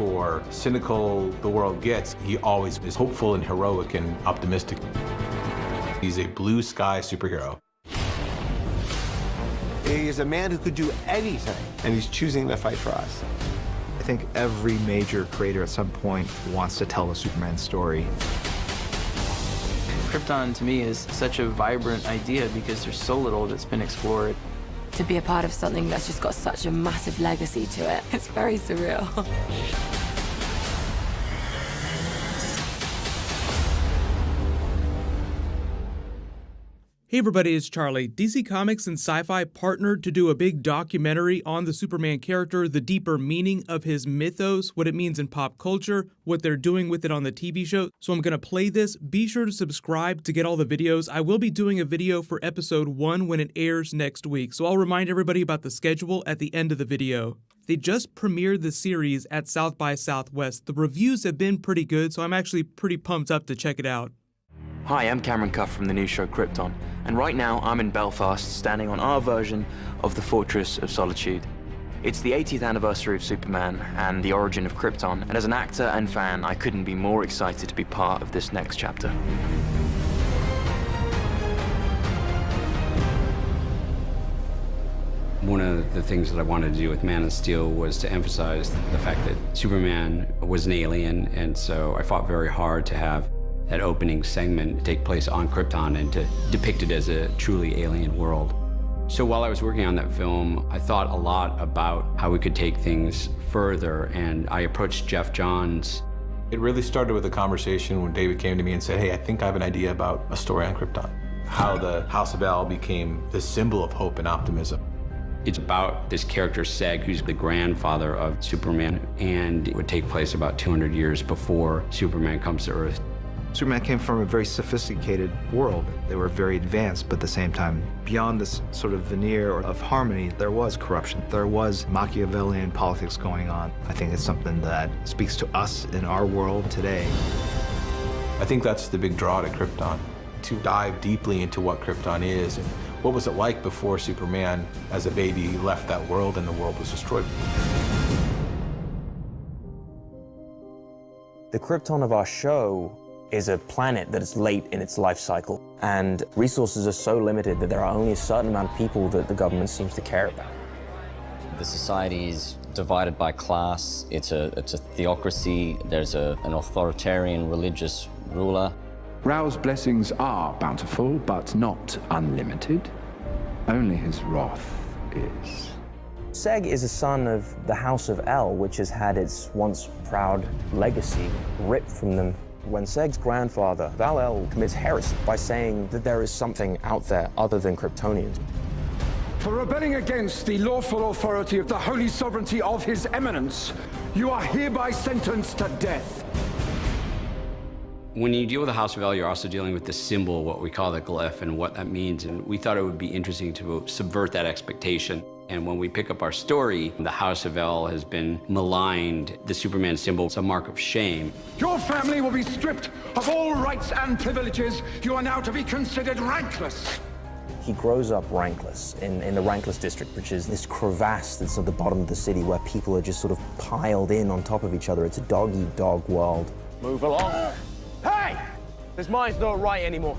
or cynical the world gets, he always is hopeful and heroic and optimistic. He's a blue sky superhero. He is a man who could do anything, and he's choosing to fight for us. I think every major creator at some point wants to tell a Superman story. Krypton, to me, is such a vibrant idea because there's so little that's been explored. To be a part of something that's just got such a massive legacy to it, it's very surreal. Hey everybody, it's Charlie. DC Comics and Sci-Fi partnered to do a big documentary on the Superman character, the deeper meaning of his mythos, what it means in pop culture, what they're doing with it on the TV show. So I'm gonna play this. Be sure to subscribe to get all the videos. I will be doing a video for episode 1 when it airs next week. So I'll remind everybody about the schedule at the end of the video. They just premiered the series at South by Southwest. The reviews have been pretty good, so I'm actually pretty pumped up to check it out. Hi, I'm Cameron Cuff from the new show Krypton, and right now I'm in Belfast, standing on our version of the Fortress of Solitude. It's the 80th anniversary of Superman and the origin of Krypton, and as an actor and fan, I couldn't be more excited to be part of this next chapter. One of the things that I wanted to do with Man of Steel was to emphasize the fact that Superman was an alien, and so I fought very hard to have that opening segment take place on Krypton and to depict it as a truly alien world. So while I was working on that film, I thought a lot about how we could take things further, and I approached Jeff Johns. It really started with a conversation when David came to me and said, hey, I think I have an idea about a story on Krypton. How the House of El became the symbol of hope and optimism. It's about this character, Seg, who's the grandfather of Superman, and it would take place about 200 years before Superman comes to Earth. Superman came from a very sophisticated world. They were very advanced, but at the same time, beyond this sort of veneer of harmony, there was corruption. There was Machiavellian politics going on. I think it's something that speaks to us in our world today. I think that's the big draw to Krypton, to dive deeply into what Krypton is and what was it like before Superman, as a baby, left that world and the world was destroyed. The Krypton of our show is a planet that is late in its life cycle, and resources are so limited that there are only a certain amount of people that the government seems to care about. The society is divided by class. It's a theocracy. There's an authoritarian religious ruler. Ra's blessings are bountiful, but not unlimited. Only his wrath is. Seg is a son of the House of El, which has had its once proud legacy ripped from them when Seg's grandfather, Val-El, commits heresy by saying that there is something out there other than Kryptonians. For rebelling against the lawful authority of the holy sovereignty of His Eminence, you are hereby sentenced to death. When you deal with the House of El, you're also dealing with the symbol, what we call the glyph, and what that means, and we thought it would be interesting to subvert that expectation. And when we pick up our story, the House of El has been maligned. The Superman symbol is a mark of shame. Your family will be stripped of all rights and privileges. You are now to be considered rankless. He grows up rankless in the rankless district, which is this crevasse that's at the bottom of the city where people are just sort of piled in on top of each other. It's a dog-eat-dog world. Move along. Hey! This mine's not right anymore.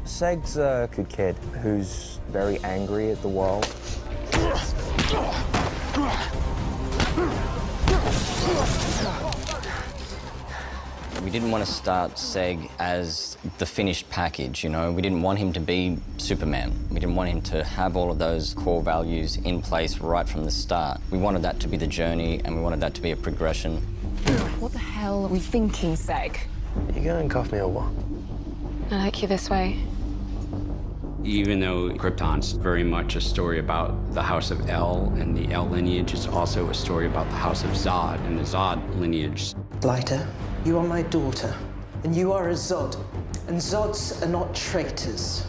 Seg's a good kid who's very angry at the world. We didn't want to start Seg as the finished package, you know? We didn't want him to be Superman. We didn't want him to have all of those core values in place right from the start. We wanted that to be the journey, and we wanted that to be a progression. What the hell are we thinking, Seg? You gonna cuff me or what? I like you this way. Even though Krypton's very much a story about the House of El and the El lineage, it's also a story about the House of Zod and the Zod lineage. Lighter, you are my daughter, and you are a Zod, and Zods are not traitors.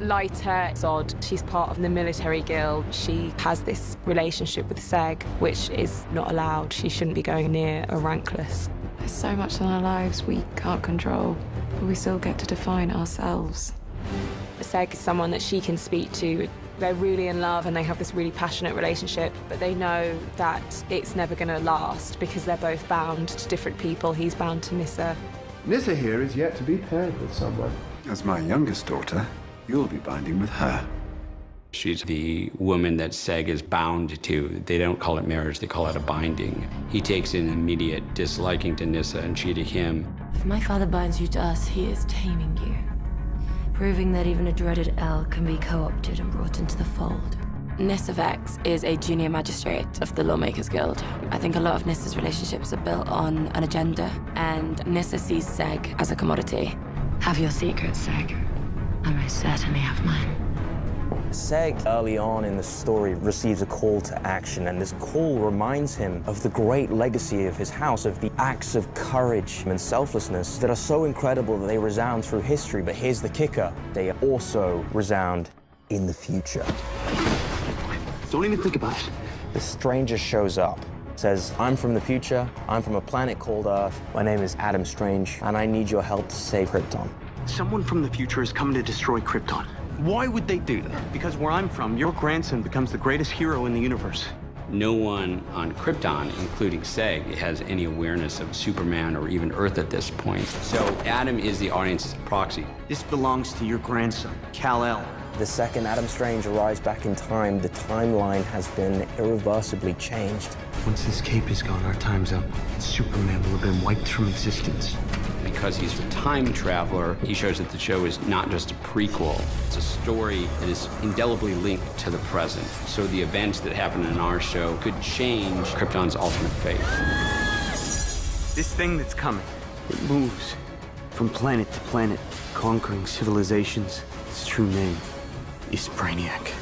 Lighter, Zod, she's part of the military guild. She has this relationship with Seg, which is not allowed. She shouldn't be going near a rankless. There's so much in our lives we can't control, but we still get to define ourselves. Seg is someone that she can speak to They're really in love and they have this really passionate relationship, but they know that it's never going to last because they're both bound to different people. He's bound to Nyssa. Nyssa here is yet to be paired with someone. As my youngest daughter, you'll be binding with her. She's the woman that Seg is bound to. They don't call it marriage, they call it a binding. He takes an immediate disliking to Nyssa and she to him. If my father binds you to us, he is taming you. Proving that even a dreaded L can be co-opted and brought into the fold. Nyssa Vex is a junior magistrate of the Lawmakers Guild. I think a lot of Nyssa's relationships are built on an agenda, and Nyssa sees Seg as a commodity. Have your secrets, Seg. I most certainly have mine. Seg, early on in the story, receives a call to action, and this call reminds him of the great legacy of his house, of the acts of courage and selflessness that are so incredible that they resound through history. But here's the kicker: they also resound in the future. Don't even think about it. The stranger shows up, says, "I'm from the future, I'm from a planet called Earth, my name is Adam Strange, and I need your help to save Krypton." Someone from the future is coming to destroy Krypton. Why would they do that? Because where I'm from, your grandson becomes the greatest hero in the universe. No one on Krypton, including Seg, has any awareness of Superman or even Earth at this point. So Adam is the audience's proxy. This belongs to your grandson, Kal-El. The second Adam Strange arrives back in time, the timeline has been irreversibly changed. Once this cape is gone, our time's up. Superman will have been wiped from existence. Because he's a time traveler, he shows that the show is not just a prequel. It's a story that is indelibly linked to the present. So the events that happen in our show could change Krypton's ultimate fate. This thing that's coming, it moves from planet to planet, conquering civilizations. Its true name is Brainiac.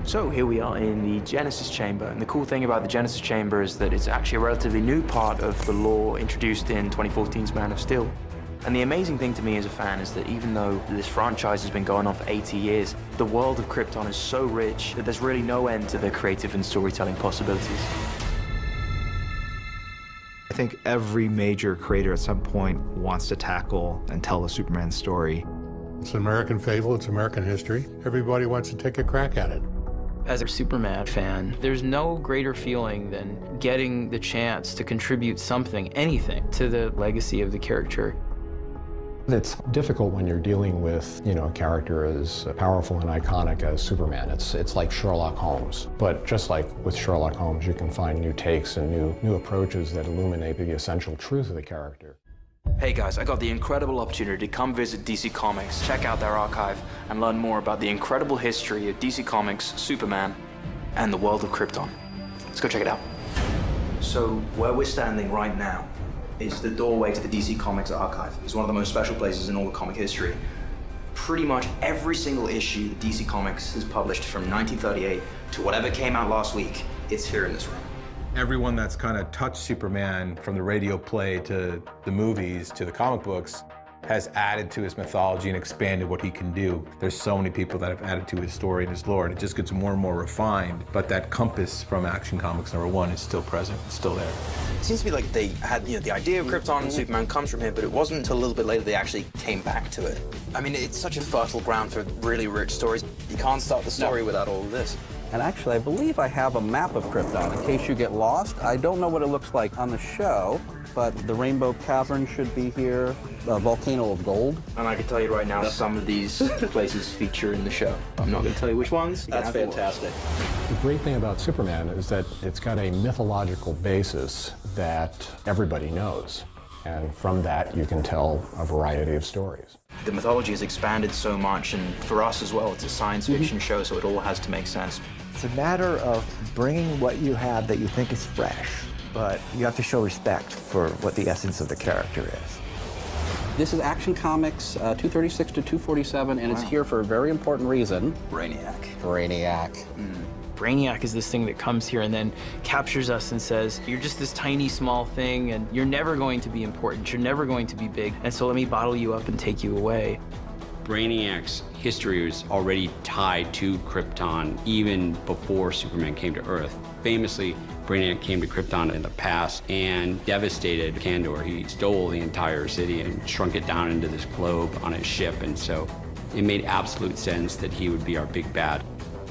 So here we are in the Genesis Chamber, and the cool thing about the Genesis Chamber is that it's actually a relatively new part of the lore introduced in 2014's Man of Steel. And the amazing thing to me as a fan is that even though this franchise has been going on for 80 years, the world of Krypton is so rich that there's really no end to the creative and storytelling possibilities. I think every major creator at some point wants to tackle and tell the Superman story. It's an American fable, it's American history. Everybody wants to take a crack at it. As a Superman fan, there's no greater feeling than getting the chance to contribute something, anything, to the legacy of the character. It's difficult when you're dealing with, a character as powerful and iconic as Superman. It's like Sherlock Holmes. But just like with Sherlock Holmes, you can find new takes and new approaches that illuminate the essential truth of the character. Hey guys, I got the incredible opportunity to come visit DC Comics, check out their archive, and learn more about the incredible history of DC Comics, Superman, and the world of Krypton. Let's go check it out. So, where we're standing right now is the doorway to the DC Comics archive. It's one of the most special places in all of comic history. Pretty much every single issue that DC Comics has published from 1938 to whatever came out last week, it's here in this room. Everyone that's kind of touched Superman, from the radio play to the movies to the comic books, has added to his mythology and expanded what he can do. There's so many people that have added to his story and his lore, and it just gets more and more refined. But that compass from Action Comics #1 is still present, it's still there. It seems to be like they had, the idea of Krypton and Superman comes from here, but it wasn't until a little bit later they actually came back to it. I mean, it's such a fertile ground for really rich stories. You can't start the story without all of this. And actually, I believe I have a map of Krypton in case you get lost. I don't know what it looks like on the show, but the Rainbow Cavern should be here, the Volcano of Gold. And I can tell you right now, some of these places feature in the show. I'm not going to tell you which ones. That's fantastic. The great thing about Superman is that it's got a mythological basis that everybody knows. And from that, you can tell a variety of stories. The mythology has expanded so much, and for us as well, it's a science fiction show, so it all has to make sense. It's a matter of bringing what you have that you think is fresh, but you have to show respect for what the essence of the character is. This is Action Comics 236 to 247, and it's here for a very important reason. Brainiac. Brainiac. Brainiac is this thing that comes here and then captures us and says, you're just this tiny, small thing, and you're never going to be important, you're never going to be big, and so let me bottle you up and take you away. Brainiac's history is already tied to Krypton even before Superman came to Earth. Famously, Brainiac came to Krypton in the past and devastated Kandor. He stole the entire city and shrunk it down into this globe on his ship, and so it made absolute sense that he would be our big bad.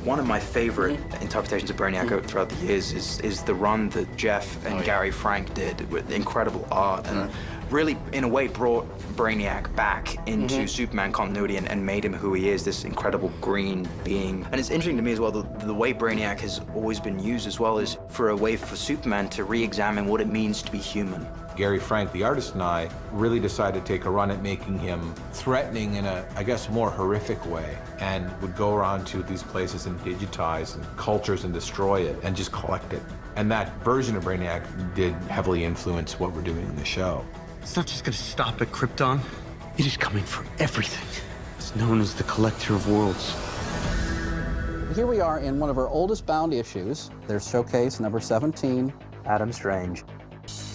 One of my favorite interpretations of Brainiac throughout the years is the run that Jeff and Gary Frank did with incredible art and really, in a way, brought Brainiac back into Superman continuity and made him who he is, this incredible green being. And it's interesting to me as well, the way Brainiac has always been used as well is for a way for Superman to re-examine what it means to be human. Gary Frank, the artist, and I really decided to take a run at making him threatening in a, I guess, more horrific way, and would go around to these places and digitize and cultures and destroy it and just collect it. And that version of Brainiac did heavily influence what we're doing in the show. It's not just gonna stop at Krypton. It is coming for everything. It's known as the Collector of Worlds. Here we are in one of our oldest bound issues. There's showcase number 17. Adam Strange.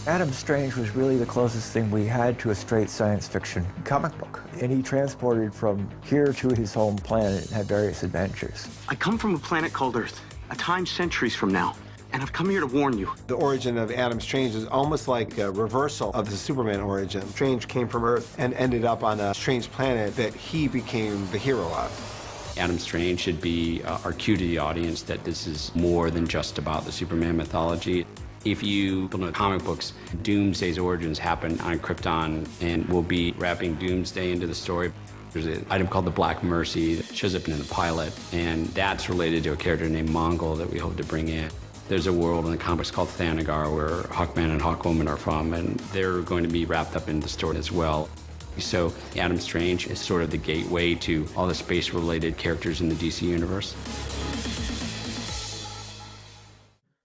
Adam Strange was really the closest thing we had to a straight science fiction comic book. And he transported from here to his home planet and had various adventures. I come from a planet called Earth, a time centuries from now. And I've come here to warn you. The origin of Adam Strange is almost like a reversal of the Superman origin. Strange came from Earth and ended up on a strange planet that he became the hero of. Adam Strange should be our cue to the audience that this is more than just about the Superman mythology. If you look at comic books, Doomsday's origins happen on Krypton, and we'll be wrapping Doomsday into the story. There's an item called the Black Mercy that shows up in the pilot, and that's related to a character named Mongol that we hope to bring in. There's a world in the comics called Thanagar where Hawkman and Hawkwoman are from, and they're going to be wrapped up in the story as well. So Adam Strange is sort of the gateway to all the space-related characters in the DC universe.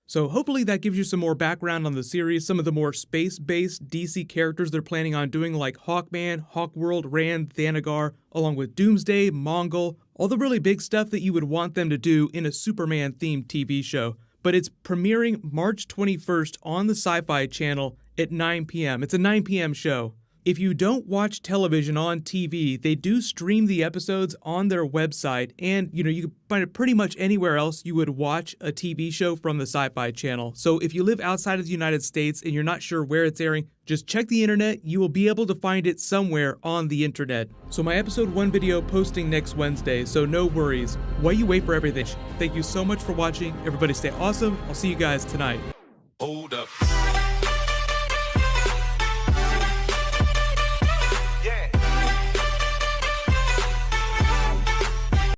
So hopefully that gives you some more background on the series, some of the more space-based DC characters they're planning on doing, like Hawkman, Hawkworld, Rand, Thanagar, along with Doomsday, Mongol, all the really big stuff that you would want them to do in a Superman-themed TV show. But it's premiering March 21st on the Sci-Fi Channel at 9 p.m. It's a 9 p.m. show. If you don't watch television on TV, they do stream the episodes on their website, and you can find it pretty much anywhere else you would watch a TV show from the Sci-Fi Channel. So if you live outside of the United States and you're not sure where it's airing, just check the internet. You will be able to find it somewhere on the internet. So my episode 1 video posting next Wednesday, so no worries. While you wait for everything, thank you so much for watching. Everybody stay awesome. I'll see you guys tonight.